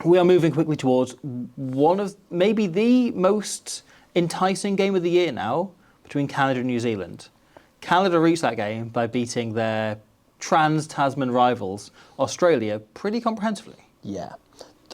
we are moving quickly towards one of maybe the most enticing game of the year now between Canada and New Zealand. Canada reached that game by beating their trans-Tasman rivals, Australia, pretty comprehensively. Yeah.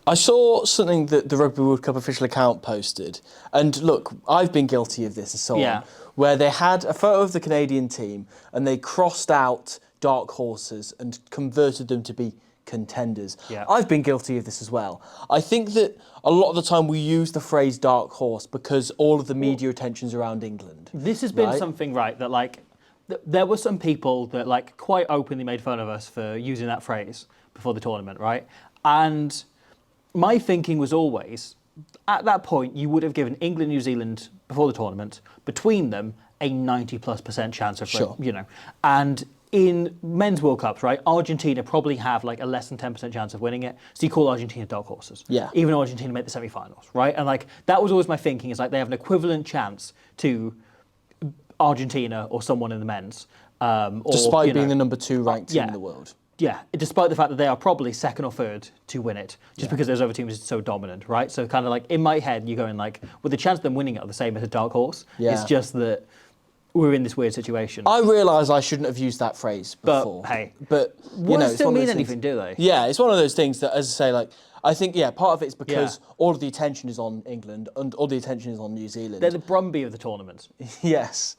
I saw something that the Rugby World Cup official account posted, and look, I've been guilty of this and so on, where they had a photo of the Canadian team and they crossed out dark horses and converted them to be contenders. Yeah. I've been guilty of this as well. I think that a lot of the time we use the phrase dark horse because all of the media attention's around England. This has been something, right, that like, there were some people that like quite openly made fun of us for using that phrase before the tournament, right? And my thinking was always, at that point, you would have given England, New Zealand, before the tournament, between them, a 90+% chance of, and in men's World Cups, right, Argentina probably have like a less than 10% chance of winning it. So you call Argentina dark horses. Yeah. Even Argentina made the semi-finals, right? And like, that was always my thinking, is like they have an equivalent chance to Argentina or someone in the men's. Despite being the number 2 ranked team in the world. Yeah, despite the fact that they are probably second or third to win it, just because those other teams are so dominant, right? So kind of like, in my head, you're going like, well, the chance of them winning it are the same as a dark horse. Yeah. It's just that we're in this weird situation. I realise I shouldn't have used that phrase before. But, hey. But, you know, it still mean anything, do they? Yeah, it's one of those things that, as I say, like, I think, part of it's because all of the attention is on England and all the attention is on New Zealand. They're the Brumby of the tournament. Yes.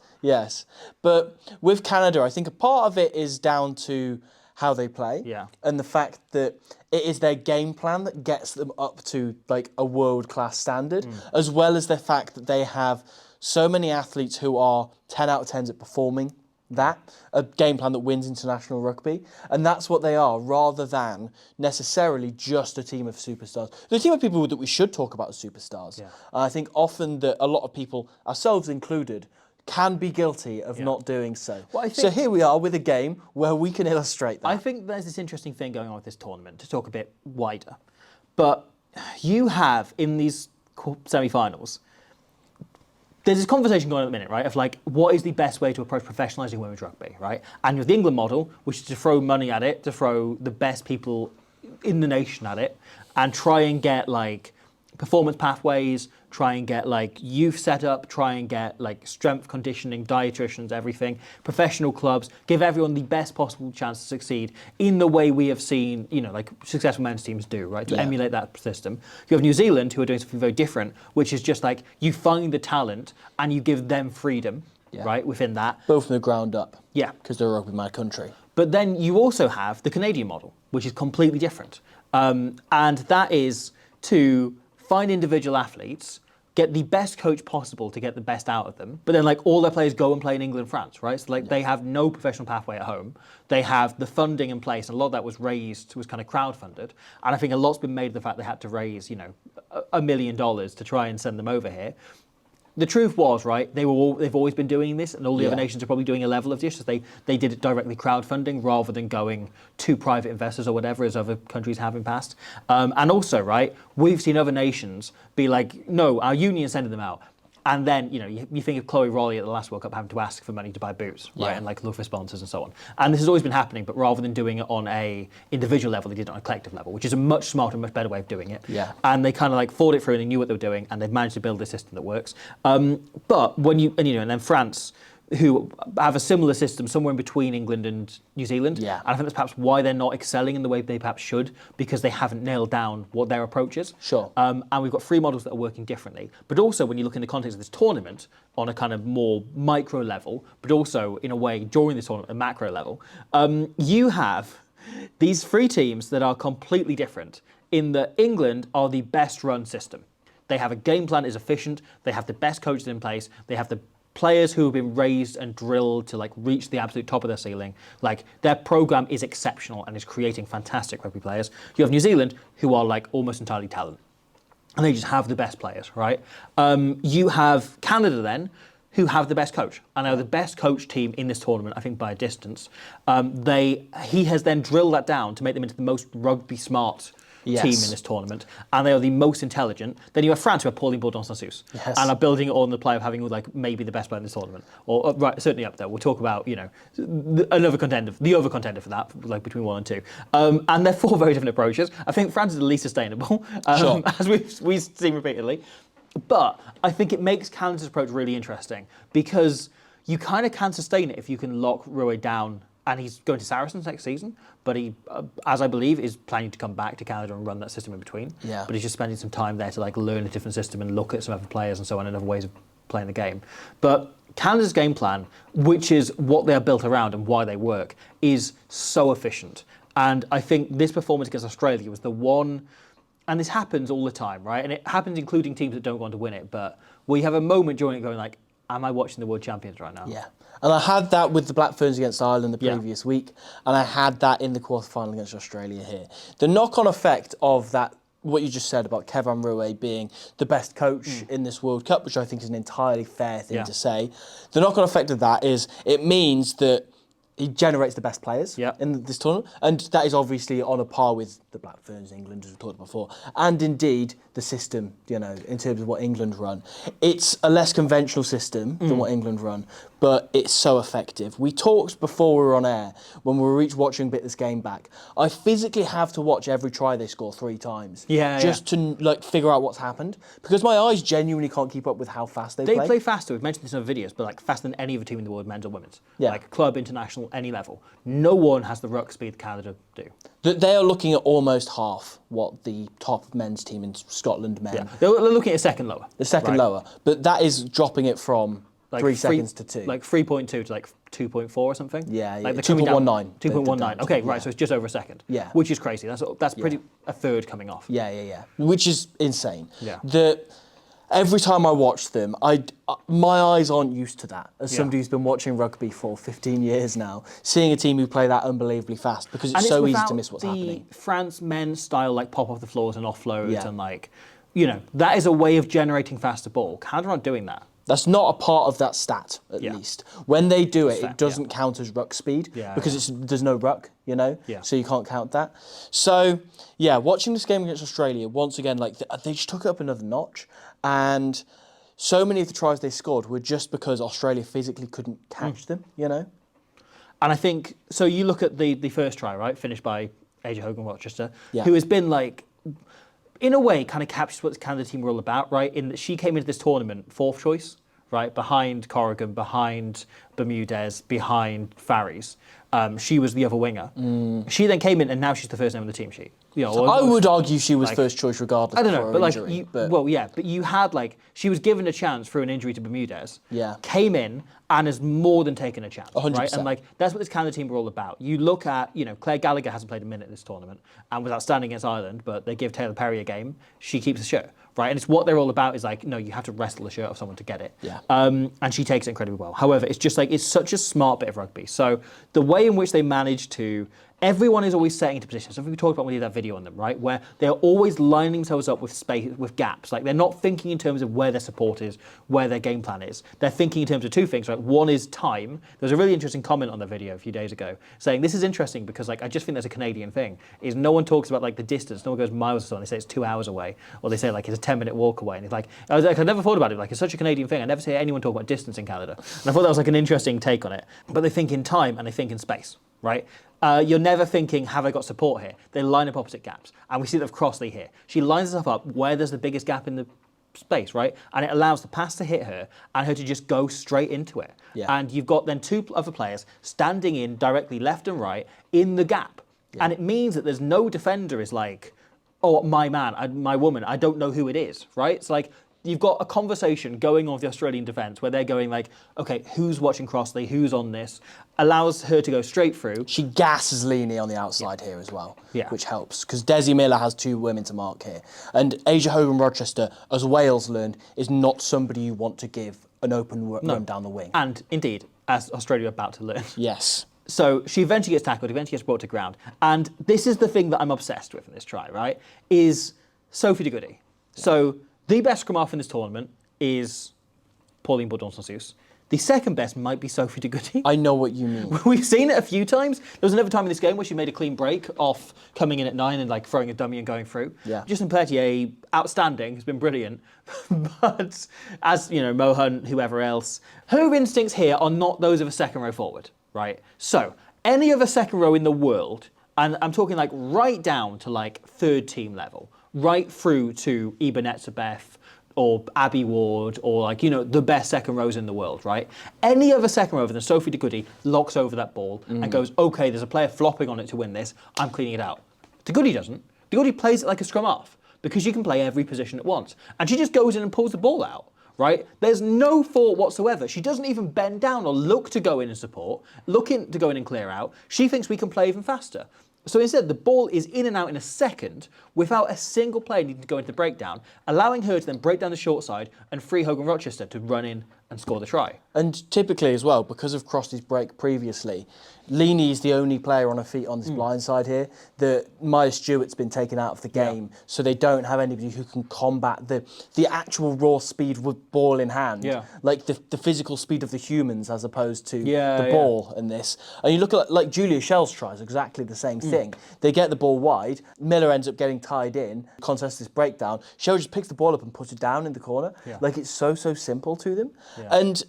But with Canada, I think a part of it is down to how they play and the fact that it is their game plan that gets them up to like a world-class standard, as well as the fact that they have so many athletes who are 10 out of 10s at performing that, a game plan that wins international rugby, and that's what they are, rather than necessarily just a team of superstars. They're a team of people that we should talk about as superstars. And I think often that a lot of people, ourselves included, can be guilty of not doing so. Well, so here we are with a game where we can illustrate that. I think there's this interesting thing going on with this tournament, to talk a bit wider. But you have, in these semi-finals, there's this conversation going on at the minute, right, of like, what is the best way to approach professionalising women's rugby, right? And you have the England model, which is to throw money at it, to throw the best people in the nation at it, and try and get like performance pathways, try and get like youth set up, try and get like strength conditioning, dietitians, everything, professional clubs, give everyone the best possible chance to succeed in the way we have seen, like successful men's teams do, right? To emulate that system. You have New Zealand, who are doing something very different, which is just like you find the talent and you give them freedom, right, within that. Both from the ground up. Yeah. Because they're a rugby mad country. But then you also have the Canadian model, which is completely different. And that is to find individual athletes, get the best coach possible to get the best out of them, but then like all their players go and play in England and France, right? So like they have no professional pathway at home. They have the funding in place, and a lot of that was kind of crowdfunded. And I think a lot's been made of the fact they had to raise, $1 million to try and send them over here. The truth was, right, they've always been doing this, and all the other nations are probably doing a level of this. They did it directly crowdfunding rather than going to private investors or whatever, as other countries have in past. And also, right, we've seen other nations be like, no, our union's sending them out. And then, you think of Chloe Rowley at the last World Cup having to ask for money to buy boots, right, and like look for sponsors and so on. And this has always been happening, but rather than doing it on a individual level, they did it on a collective level, which is a much smarter, much better way of doing it. Yeah. And they kind of like thought it through and they knew what they were doing, and they've managed to build a system that works. But when and then France, who have a similar system somewhere in between England and New Zealand. Yeah. And I think that's perhaps why they're not excelling in the way they perhaps should, because they haven't nailed down what their approach is. Sure. And we've got 3 models that are working differently. But also, when you look in the context of this tournament, on a kind of more micro level, but also in a way during this tournament, a macro level, you have these 3 teams that are completely different in that England are the best run system. They have a game plan that is efficient. They have the best coaches in place. They have the players who have been raised and drilled to like reach the absolute top of their ceiling. Like their program is exceptional and is creating fantastic rugby players. You have New Zealand, who are like almost entirely talent, and they just have the best players, right? You have Canada then, who have the best coach, and are the best coach team in this tournament, I think by a distance. He has then drilled that down to make them into the most rugby smart Yes. team in this tournament, and they are the most intelligent. Then you have France, who are Pauline Bourdon-Sansus, Yes. and are building it on the play of having like maybe the best player in this tournament, or right, certainly up there. We'll talk about another contender, the other contender for that, like between 1 and 2. And they're 4 very different approaches. I think France is the least sustainable, Sure. as we've seen repeatedly. But I think it makes Canada's approach really interesting because you kind of can sustain it if you can lock Rouet down. And he's going to Saracens next season, but he, as I believe, is planning to come back to Canada and run that system in between. Yeah. But he's just spending some time there to like learn a different system and look at some other players and so on and other ways of playing the game. But Canada's game plan, which is what they are built around and why they work, is so efficient. And I think this performance against Australia was the one, and this happens all the time, right? And it happens including teams that don't want to win it, but we have a moment during it going like, am I watching the World Champions right now? Yeah. And I had that with the Black Ferns against Ireland the previous week, and I had that in the quarterfinal against Australia here. The knock-on effect of that, what you just said about Kevin Rouet being the best coach in this World Cup, which I think is an entirely fair thing to say, the knock-on effect of that is it means that he generates the best players in this tournament, and that is obviously on a par with the Black Ferns in England, as we talked about before, and indeed the system, in terms of what England run. It's a less conventional system than what England run, but it's so effective. We talked before we were on air, when we were each watching this game back, I physically have to watch every try they score 3 times, just to figure out what's happened, because my eyes genuinely can't keep up with how fast they play. They play faster, we've mentioned this in other videos, but like faster than any other team in the world, men's or women's. Like club, international, any level. No one has the ruck speed Canada do. They are looking at almost half what the top men's team in Scotland men. Yeah. They're looking at a second lower. The second lower. But that is dropping it from like 3 seconds to 2. Like 3.2 to like 2.4 or something? Yeah, like 2.19. 2.19. Okay, right, so it's just over a second. Yeah. Which is crazy. That's pretty a third coming off. Yeah. Which is insane. Yeah. Every time I watch them, my eyes aren't used to that. As somebody who's been watching rugby for 15 years now, seeing a team who play that unbelievably fast, because it's so easy to miss what's happening. France men's style, like pop off the floors and offloads and like, that is a way of generating faster ball. Canada aren't doing that. That's not a part of that stat, at least. When they do it, it doesn't count as ruck speed because there's no ruck, so you can't count that. So, watching this game against Australia, once again, they just took it up another notch, and so many of the tries they scored were just because Australia physically couldn't catch them, And I think, so you look at the first try, right, finished by AJ Hogan-Rochester, who has been like, in a way, kind of captures what the Canada team were all about, right? In that she came into this tournament 4th choice, right? Behind Corrigan, behind Bermudez, behind Farries. She was the other winger. She then came in, and now she's the first name on the team sheet. I would argue she was first choice regardless. I don't know, but injury, but you had she was given a chance through an injury to Bermudez. Yeah. Came in and has more than taken a chance. 100%. Right? And that's what this Canada team were all about. You look at, Claire Gallagher hasn't played a minute this tournament and was outstanding against Ireland, but they give Taylor Perry a game. She keeps the shirt. Right, and it's what they're all about is no, you have to wrestle the shirt off someone to get it. Yeah. And she takes it incredibly well. However, it's just it's such a smart bit of rugby. So the way in which they manage to, everyone is always setting into position. Something we talked about when we did that video on them, right? Where they're always lining themselves up with space, with gaps. Like they're not thinking in terms of where their support is, where their game plan is. They're thinking in terms of 2 things, right? One is time. There was a really interesting comment on the video a few days ago saying this is interesting because I just think there's a Canadian thing. Is no one talks about the distance. No one goes miles or so. And they say it's 2 hours away, or they say it's a 10-minute walk away. And it's I never thought about it. It's such a Canadian thing. I never see anyone talk about distance in Canada. And I thought that was an interesting take on it. But they think in time and they think in space, right? You're never thinking, have I got support here? They line up opposite gaps. And we see that with Crossley here. She lines herself up where there's the biggest gap in the space, right? And it allows the pass to hit her and her to just go straight into it. Yeah. And you've got then 2 other players standing in directly left and right in the gap. Yeah. And it means that there's no defender is oh, my man, my woman, I don't know who it is, right? It's you've got a conversation going on with the Australian defence where they're going okay, who's watching Crossley, who's on this, allows her to go straight through. She gasses Leaney on the outside here as well, which helps, because Desi Miller has 2 women to mark here. And Asia Hogan-Rochester, as Wales learned, is not somebody you want to give an open run down the wing. And indeed, as Australia are about to learn. Yes. So she eventually gets tackled, eventually gets brought to ground. And this is the thing that I'm obsessed with in this try, right, is Sophie de Goody. Yeah. So the best scrum half in this tournament is Pauline Bourdon-Sansus. The second best might be Sophie de Goody. I know what you mean. We've seen it a few times. There was another time in this game where she made a clean break off coming in at 9 and like throwing a dummy and going through. Yeah. Justin Pelletier, outstanding, has been brilliant. But as, you know, Mo Hunt, whoever else, her instincts here are not those of a second row forward, right? So, any other second row in the world, and I'm talking like right down to like third team level, right through to Ebenezer or Abby Ward, or like, you know, the best second rows in the world, right? Any other second row than Sophie de Goody locks over that ball and goes, okay, there's a player flopping on it to win this, I'm cleaning it out. De Goody doesn't. De Goody plays it like a scrum half, because you can play every position at once. And she just goes in and pulls the ball out, right? There's no thought whatsoever. She doesn't even bend down or look to go in and support, looking to go in and clear out. She thinks we can play even faster. So instead, the ball is in and out in a second without a single player needing to go into the breakdown, allowing her to then break down the short side and free Hogan Rochester to run in and score the try. And typically as well, because of Crossley's break previously, Leanie is the only player on her feet on this blind side here. Maya Stewart's been taken out of the game, so they don't have anybody who can combat the actual raw speed with ball in hand, like the physical speed of the humans as opposed to the ball in this. And you look at like Julia Shell's tries, exactly the same thing. They get the ball wide, Miller ends up getting tied in, contests this breakdown, Shell just picks the ball up and puts it down in the corner. Like it's so simple to them. And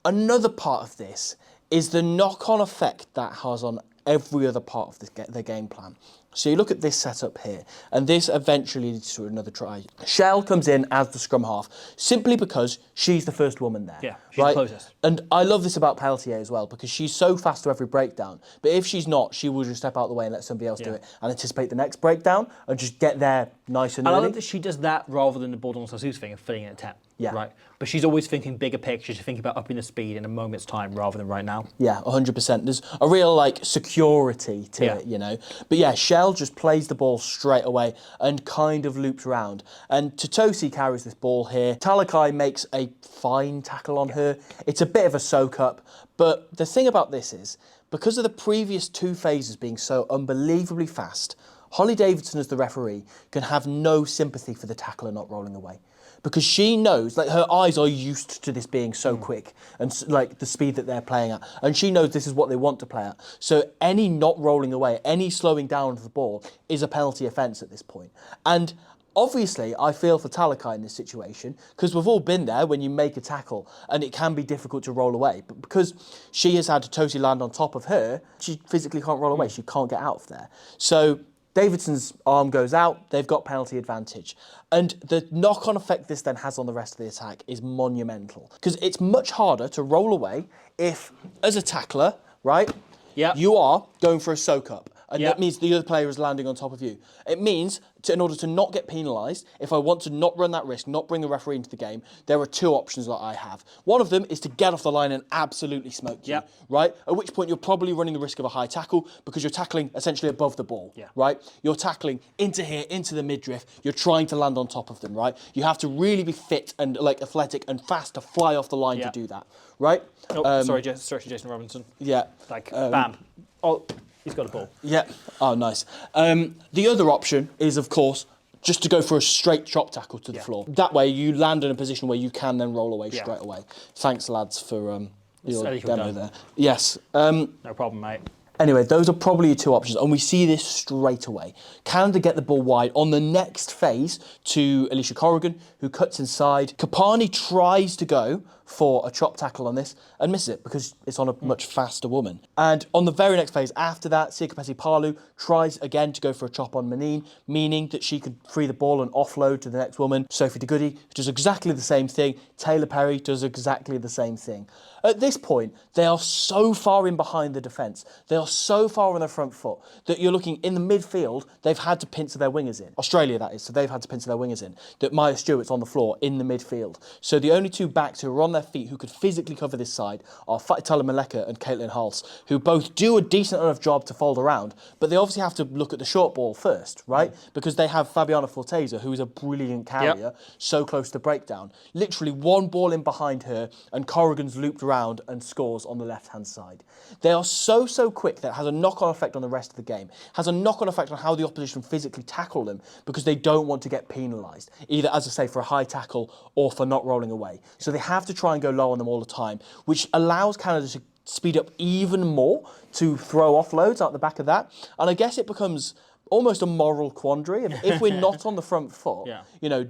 another part of this is the knock-on effect that has on every other part of the game plan. So you look at this setup here, and this eventually leads to another try. Shell comes in as the scrum half, simply because she's the first woman there. Yeah, she's the closest. And I love this about Pelletier as well, because she's so fast to every breakdown. But if she's not, she will just step out of the way and let somebody else do it, and anticipate the next breakdown, and just get there nice and early. I love that she does that rather than the Bourdon Sassous thing of filling in at 10. Right. But she's always thinking bigger picture. She's thinking about upping the speed in a moment's time rather than right now. Yeah, 100%. There's a real like security to it, you know. But yeah, Shell just plays the ball straight away and kind of loops around. And Totosi carries this ball here. Talakai makes a fine tackle on her. It's a bit of a soak up. But the thing about this is, because of the previous two phases being so unbelievably fast, Holly Davidson as the referee can have no sympathy for the tackler not rolling away. Because she knows, like her eyes are used to this being so quick and like the speed that they're playing at. And she knows this is what they want to play at. So any not rolling away, any slowing down of the ball is a penalty offence at this point. And obviously, I feel for Talakai in this situation, because we've all been there when you make a tackle and it can be difficult to roll away. But because she has had Totosi land on top of her, she physically can't roll away. She can't get out of there. So Davidson's arm goes out, they've got penalty advantage. And the knock-on effect this then has on the rest of the attack is monumental. Because it's much harder to roll away if, as a tackler, right, you are going for a soak-up. And that means the other player is landing on top of you. It means, in order to not get penalised, if I want to not run that risk, not bring the referee into the game, there are two options that I have. One of them is to get off the line and absolutely smoke you, right? At which point you're probably running the risk of a high tackle because you're tackling essentially above the ball, right? You're tackling into here, into the midriff. You're trying to land on top of them, right? You have to really be fit and like athletic and fast to fly off the line to do that, right? Oh, sorry, Jason Robinson. Yeah. Like, bam. Oh. He's got a ball. Yeah. Oh, nice. The other option is, of course, just to go for a straight chop tackle to the floor. That way, you land in a position where you can then roll away straight away. Thanks, lads, for your demo there. Yes. No problem, mate. Anyway, those are probably your two options, and we see this straight away. Canada get the ball wide on the next phase to Alicia Corrigan, who cuts inside. Kapani tries to go for a chop tackle on this and misses it because it's on a much faster woman. And on the very next phase after that, Sikapesi Palu tries again to go for a chop on Manine, meaning that she could free the ball and offload to the next woman. Sophie de Goody does exactly the same thing. Taylor Perry does exactly the same thing. At this point, they are so far in behind the defence. They are so far on their front foot that you're looking in the midfield, they've had to pincer their wingers in. Australia, that is, so they've had to pincer their wingers in. That Maya Stewart's on the floor in the midfield. So the only two backs who are on their feet who could physically cover this side are Fatitala Maleka and Caitlin Hulse, who both do a decent enough job to fold around, but they obviously have to look at the short ball first, right? Because they have Fabiana Forteza, who is a brilliant carrier, so close to breakdown. Literally one ball in behind her, and Corrigan's looped around and scores on the left-hand side. They are so quick that it has a knock-on effect on the rest of the game, has a knock-on effect on how the opposition physically tackle them, because they don't want to get penalised, either, as I say, for a high tackle or for not rolling away. So they have to try try and go low on them all the time, which allows Canada to speed up even more to throw offloads out the back of that. And I guess it becomes almost a moral quandary. If we're not on the front foot,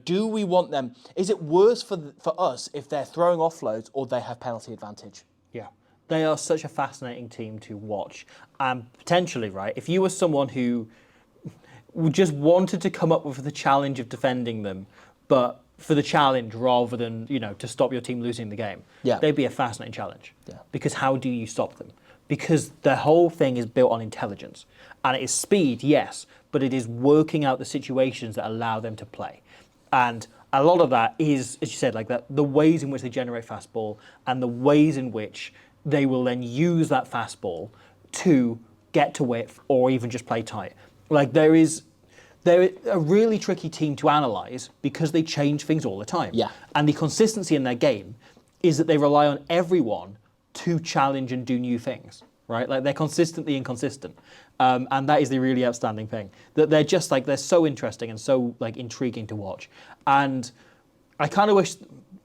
do we want them? Is it worse for us if they're throwing offloads or they have penalty advantage? Yeah. They are such a fascinating team to watch. And potentially, right, if you were someone who just wanted to come up with the challenge of defending them, but for the challenge rather than, to stop your team losing the game, they'd be a fascinating challenge. Yeah. Because how do you stop them? Because the whole thing is built on intelligence. And it is speed, yes, but it is working out the situations that allow them to play. And a lot of that is, as you said, like that, the ways in which they generate fast ball and the ways in which they will then use that fast ball to get to width or even just play tight. Like they're a really tricky team to analyse because they change things all the time. Yeah. And the consistency in their game is that they rely on everyone to challenge and do new things, right? Like they're consistently inconsistent. And that is the really outstanding thing. That they're just like, they're so interesting and so like intriguing to watch. And I kind of wish,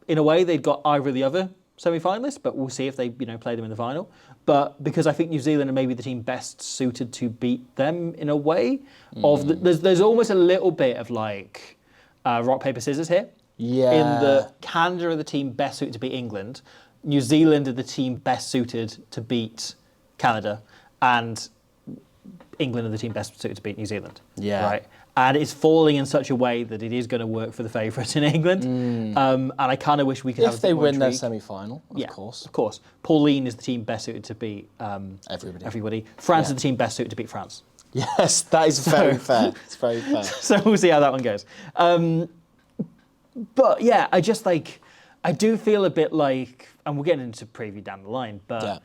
in a way, they'd got either of the other semi-finalists, but we'll see if they, play them in the final. But because I think New Zealand are maybe the team best suited to beat them in a way. There's almost a little bit of like rock, paper, scissors here. Yeah. In the Canada are the team best suited to beat England. New Zealand are the team best suited to beat Canada. And England are the team best suited to beat New Zealand. Yeah. Right. And it's falling in such a way that it is going to work for the favourites in England. And I kind of wish we could have a bit more if they win their intrigue. semi-final, of course. Of course. Pauline is the team best suited to beat everybody. France is the team best suited to beat France. Yes, that is very fair. It's very fair. So we'll see how that one goes. But yeah, I just I do feel a bit like, and we'll get into preview down the line, but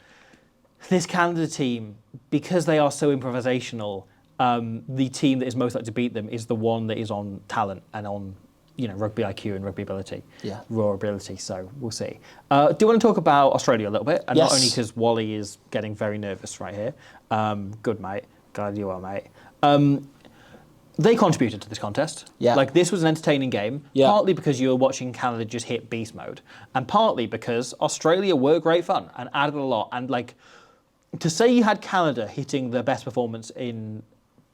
this Canada team, because they are so improvisational, the team that is most likely to beat them is the one that is on talent and on, rugby IQ and rugby ability, raw ability. So we'll see. Do you want to talk about Australia a little bit? And not only because Wally is getting very nervous right here. Good, mate. Glad you are, mate. They contributed to this contest. Yeah. Like, this was an entertaining game, partly because you were watching Canada just hit beast mode, and partly because Australia were great fun and added a lot. And, to say you had Canada hitting their best performance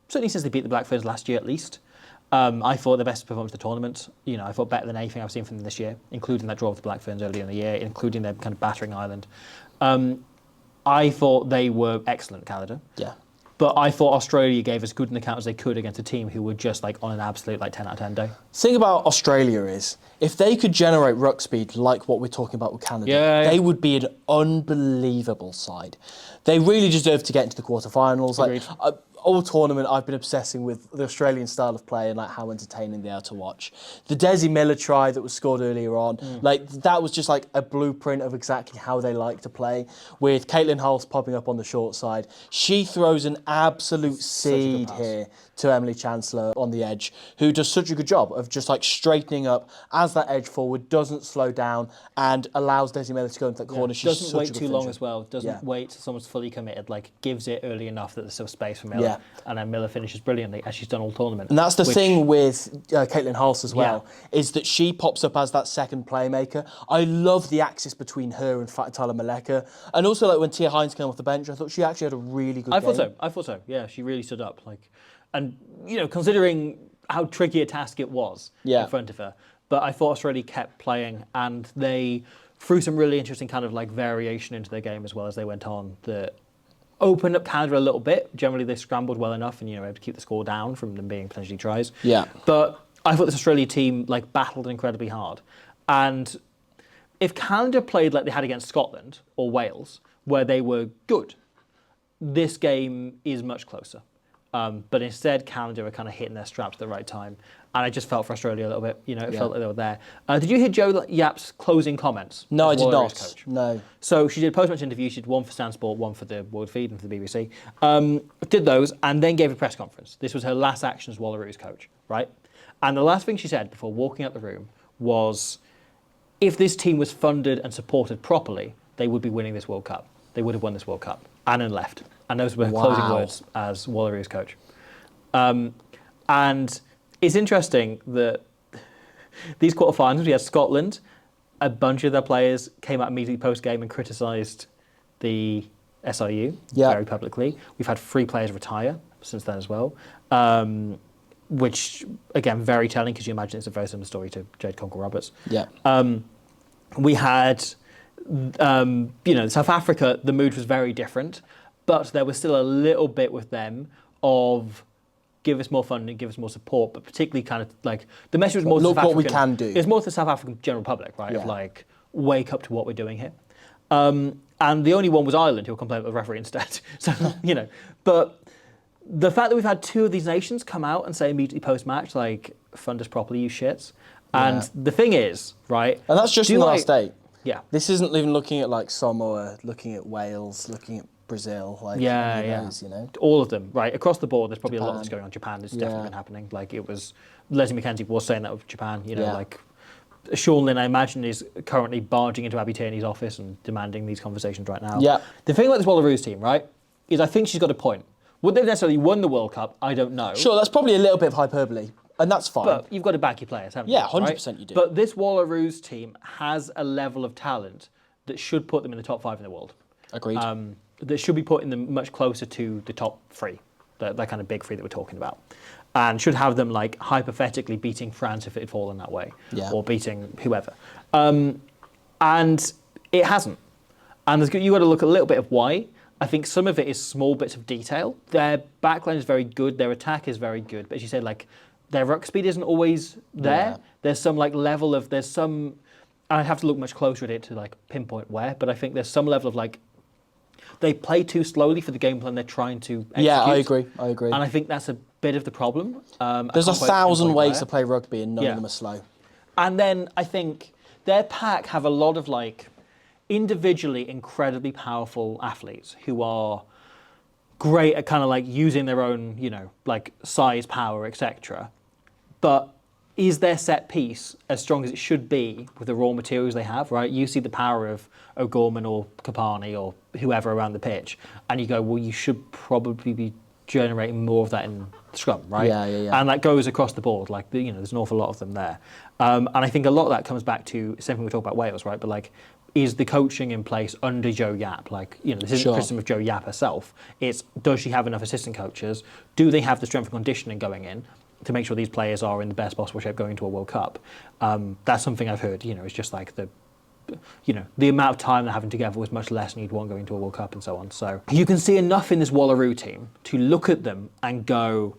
certainly since they beat the Black Ferns last year at least, I thought the best performance of the tournament. I thought better than anything I've seen from them this year, including that draw with the Black Ferns earlier in the year, including their kind of battering Ireland. I thought they were excellent, Canada. Yeah. But I thought Australia gave as good an account as they could against a team who were just on an absolute 10 out of 10 day. The thing about Australia is, if they could generate ruck speed like what we're talking about with Canada, they would be an unbelievable side. They really deserve to get into the quarterfinals. Agreed. All tournament, I've been obsessing with the Australian style of play and how entertaining they are to watch. The Desi Miller try that was scored earlier on, that was just a blueprint of exactly how they like to play. With Caitlin Hulse popping up on the short side, she throws an absolute seed here to Emily Chancellor on the edge, who does such a good job of just straightening up as that edge forward, doesn't slow down, and allows Desi Miller to go into that corner. She's doesn't wait too long as well. Doesn't wait till someone's fully committed. Gives it early enough that there's still space for Miller. And then Miller finishes brilliantly, as she's done all tournament. And that's the thing with Caitlin Hulse as well, is that she pops up as that second playmaker. I love the axis between her and Fatala Maleka. And also, when Tia Hines came off the bench, I thought she actually had a really good game. I thought so. Yeah, she really stood up. And, considering how tricky a task it was in front of her, but I thought Australia kept playing, and they threw some really interesting kind of variation into their game as well as they went on. That opened up Canada a little bit. Generally, they scrambled well enough and, able to keep the score down from them being potentially tries. Yeah. But I thought this Australia team, battled incredibly hard. And if Canada played like they had against Scotland or Wales, where they were good, this game is much closer. But instead, Canada are kind of hitting their straps at the right time. And I just felt for Australia a little bit, it felt like they were there. Did you hear Jo Yap's closing comments? No, I did not. Coach? No. So she did a post-match interview. She did one for Stan Sport, one for the World Feed and for the BBC. Did those and then gave a press conference. This was her last action as Wallaroos coach, right? And the last thing she said before walking out the room was, if this team was funded and supported properly, they would be winning this World Cup. They would have won this World Cup. And then left. And those were her closing words as Wallaroos coach. And it's interesting that these quarterfinals, we had Scotland, a bunch of their players came out immediately post-game and criticised the SRU very publicly. We've had 3 players retire since then as well, which, again, very telling because you imagine it's a very similar story to Jade Conkle-Roberts. Yeah. We had, South Africa, the mood was very different, but there was still a little bit with them of give us more funding, give us more support, but particularly kind of like the message was more look to South what we African, can do. It's more to the South African general public, right? Of like, wake up to what we're doing here. And the only one was Ireland who will complain about the referee instead. So, but the fact that we've had 2 of these nations come out and say immediately post-match, like, fund us properly, you shits. And the thing is, right? And that's just in the last 8. Yeah. This isn't even looking at like Samoa, looking at Wales, looking at Brazil, like those, all of them, right? Across the board, there's probably a lot that's going on. Japan has definitely been happening. Like it was, Leslie McKenzie was saying that with Japan, like Sean Lynn, I imagine, is currently barging into Abby Tierney's office and demanding these conversations right now. Yeah. The thing about this Wallaroos team, right, is I think she's got a point. Would they have necessarily won the World Cup? I don't know. Sure, that's probably a little bit of hyperbole, and that's fine. But you've got to back your players, haven't you? Yeah, 100% you do. But this Wallaroos team has a level of talent that should put them in the top 5 in the world. Agreed. That should be putting them much closer to the top 3, that kind of big 3 that we're talking about. And should have them, like, hypothetically beating France if it had fallen that way. Yeah. Or beating whoever. And it hasn't. And you've got to look at a little bit of why. I think some of it is small bits of detail. Their backline is very good. Their attack is very good. But as you said, like, their ruck speed isn't always there. Yeah. There's some, like, level of... There's some... I'd have to look much closer at it to, like, pinpoint where. But I think there's some level of, like... They play too slowly for the game plan they're trying to execute. Yeah, I agree. And I think that's a bit of the problem. There's 1,000 ways to play rugby and none of them are slow. And then I think their pack have a lot of, like, individually incredibly powerful athletes who are great at kind of, like, using their own, like, size, power, etc. But is their set piece as strong as it should be with the raw materials they have, right? You see the power of O'Gorman or Kapani or whoever around the pitch, and you go, well, you should probably be generating more of that in scrum, right? Yeah. And that goes across the board. Like, there's an awful lot of them there. And I think a lot of that comes back to something we talk about Wales, right? But, like, is the coaching in place under Joe Yapp? Like, this isn't a criticism of Joe Yapp herself. It's, does she have enough assistant coaches? Do they have the strength and conditioning going in to make sure these players are in the best possible shape going to a World Cup? That's something I've heard, it's just like the amount of time they're having together was much less than you'd want going to a World Cup and so on. So you can see enough in this Wallaroo team to look at them and go,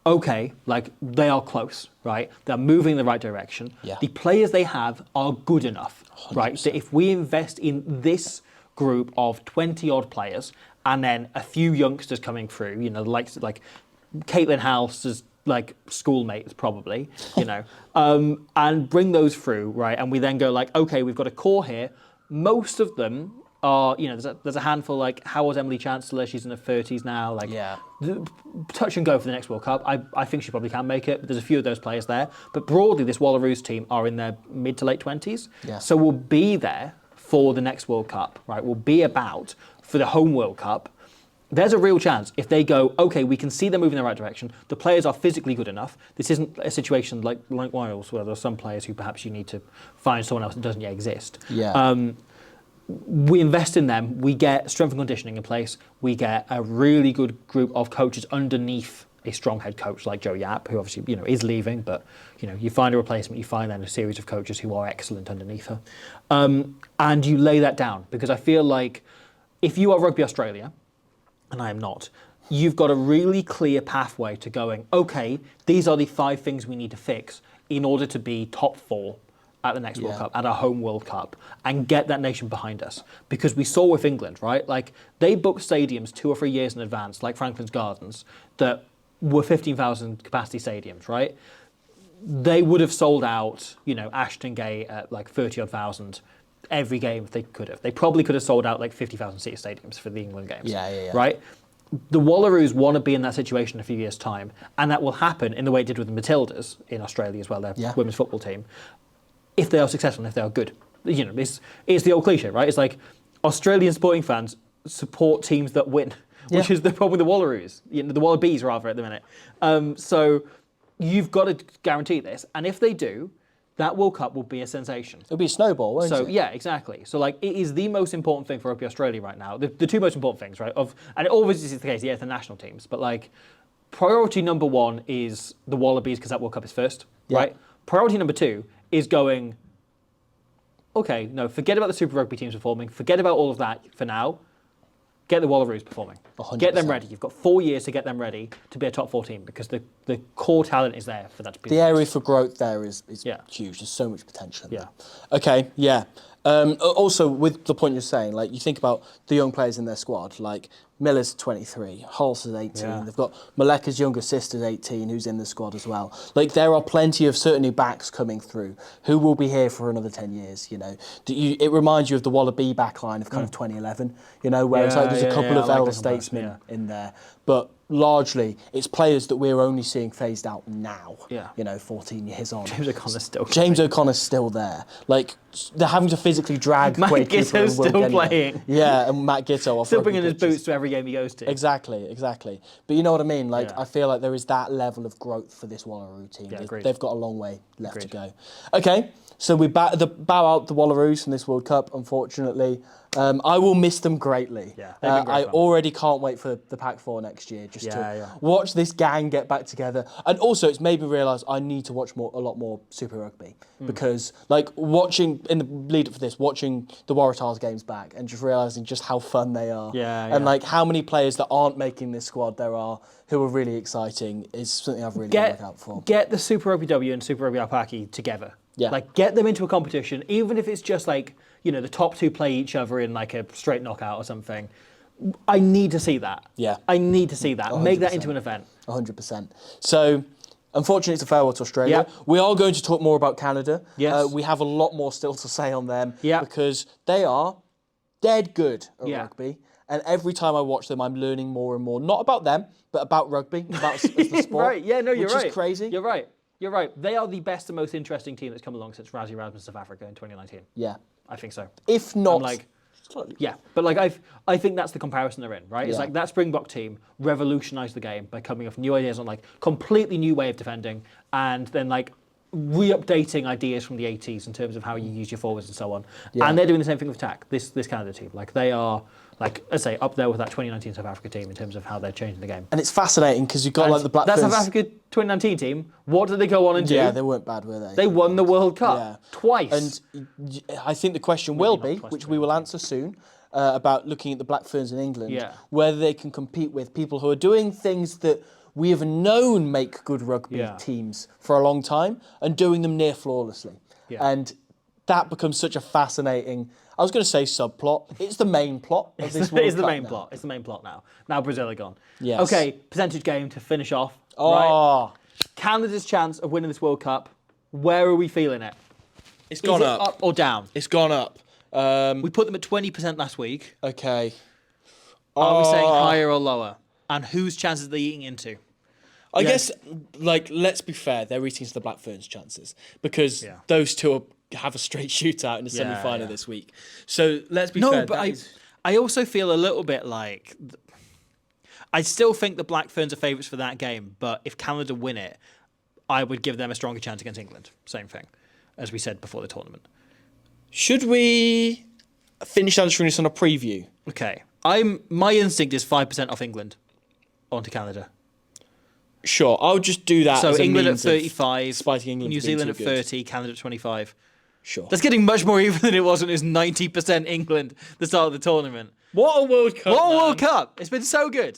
okay, like, they are close, right? They're moving in the right direction. Yeah. The players they have are good enough, 100%. Right? That if we invest in this group of 20-odd players and then a few youngsters coming through, the likes of, like, Caitlin House's, like, schoolmates probably, and bring those through, right? And we then go, like, okay, we've got a core here. Most of them are, there's a handful, like, how was Emily Chancellor? She's in her 30s now. Like, touch and go for the next World Cup. I think she probably can make it, but there's a few of those players there. But broadly, this Wallaroos team are in their mid to late 20s. Yeah. So we'll be there for the next World Cup, right? We'll be about for the home World Cup. There's a real chance if they go, okay, we can see them moving in the right direction. The players are physically good enough. This isn't a situation like Wales where there are some players who perhaps you need to find someone else that doesn't yet exist. Yeah. We invest in them. We get strength and conditioning in place. We get a really good group of coaches underneath a strong head coach like Joe Yapp, who obviously is leaving, but you find a replacement. You find then a series of coaches who are excellent underneath her, and you lay that down, because I feel like if you are Rugby Australia, and I am not, you've got a really clear pathway to going, okay, these are the 5 things we need to fix in order to be top 4 at the next World Cup, at our home World Cup, and get that nation behind us. Because we saw with England, right? Like, they booked stadiums 2 or 3 years in advance, like Franklin's Gardens, that were 15,000 capacity stadiums, right? They would have sold out, Ashton Gate at like 30-odd thousand every game if they could have. They probably could have sold out like 50,000 seat stadiums for the England games. Yeah. Right? The Wallaroos want to be in that situation in a few years' time, and that will happen in the way it did with the Matildas in Australia as well, their women's football team, if they are successful and if they are good. It's the old cliche, right? It's like Australian sporting fans support teams that win, which is the problem with the Wallaroos, the Wallabies rather at the minute. So you've got to guarantee this, and if they do, that World Cup will be a sensation. It'll be a snowball, won't it? So yeah, exactly. So like it is the most important thing for Rugby Australia right now. The two most important things, right? And it always is the case. Yeah, it's the national teams, but like priority number one is the Wallabies because that World Cup is first, right? Priority number two is going. Okay, no, forget about the Super Rugby teams performing. Forget about all of that for now. Get the Wallaroos performing. 100%. Get them ready. You've got 4 years to get them ready to be a top 4 team because the core talent is there for that to be. The area for growth there is huge. There's so much potential. Yeah. Okay, yeah. Also, with the point you're saying, like you think about the young players in their squad, like Miller's 23, Hulse is 18. Yeah. They've got Maleka's younger sister's 18, who's in the squad as well. Like there are plenty of certainly backs coming through who will be here for another 10 years. You know, it reminds you of the Wallaby backline of kind of 2011. You know, where it's like there's a couple of elder statesmen in there, but largely it's players that we're only seeing phased out now. Yeah. You know, 14 years on. James O'Connor's still there. Like they're having to physically drag. Matt Gitto's still playing. Yeah, and Matt Gitto still bringing his boots to every game he goes to. Exactly. But you know what I mean? Like I feel like there is that level of growth for this Wallaroo team. Yeah, they've got a long way left to go. Okay, so we bow out the Wallaroos from this World Cup, unfortunately. I will miss them greatly. Yeah, I already can't wait for the Pac 4 next year just to watch this gang get back together. And also, it's made me realise I need to watch a lot more Super Rugby because, like, watching in the lead up for this, watching the Waratahs games back and just realising just how fun they are. And like how many players that aren't making this squad there are who are really exciting is something I've really got to look out for. Get the Super Rugby W and Super Rugby Aupaki together. Yeah. Like, get them into a competition, even if it's just like, you know, the top two play each other in like a straight knockout or something. I need to see that. Yeah. I need to see that. 100%. Make that into an event. 100%. So, unfortunately, it's a farewell to Australia. Yeah. We are going to talk more about Canada. Yes. We have a lot more still to say on them Yeah. because they are dead good at Yeah. rugby. And every time I watch them, I'm learning more and more. Not about them, but about rugby, about as the sport. Right, yeah, no, you're right. Which is crazy. You're right. You're right. They are the best and most interesting team that's come along since Rassie Erasmus South Africa in 2019. Yeah. I think so. If not... Yeah, but like I think that's the comparison they're in, right? It's like that Springbok team revolutionised the game by coming up with new ideas on like completely new way of defending and then like re-updating ideas from the 80s in terms of how you use your forwards and so on. Yeah. And they're doing the same thing with attack, this Canada team. Like they are, like I say, up there with that 2019 South Africa team in terms of how they're changing the game. And it's fascinating because you've got like the Black That Ferns. South Africa 2019 team, what did they go on and do? Yeah, they weren't bad, were they? They won the World Cup twice. And I think the question will be, which we will answer soon, about looking at the Black Ferns in England, whether they can compete with people who are doing things that we have known make good rugby teams for a long time and doing them near flawlessly. Yeah. And that becomes such a fascinating, I was going to say subplot, it's the main plot of this World Cup. It's the main plot. It's the main plot now. Now Brazil are gone. Yes. Okay, percentage game to finish off. Oh. Right? Canada's chance of winning this World Cup, where are we feeling it? It's gone up. Up or down? It's gone up. We put them at 20% last week. Okay. Are we saying higher or lower? And whose chances are they eating into? I guess, like, let's be fair, they're eating into the Black Ferns' chances because those two have a straight shootout in the semi-final this week. So let's be fair. No, but I also feel a little bit like... I still think the Black Ferns are favourites for that game, but if Canada win it, I would give them a stronger chance against England. Same thing, as we said before the tournament. Should we finish answering this on a preview? Okay. My instinct is 5% off England onto Canada. Sure, I'll just do that. So as a England at means of 35, spiking England, New Zealand at good. 30, Canada at 25. Sure. That's getting much more even than it was when it was 90% England at the start of the tournament. What a World Cup! What a World Cup! It's been so good.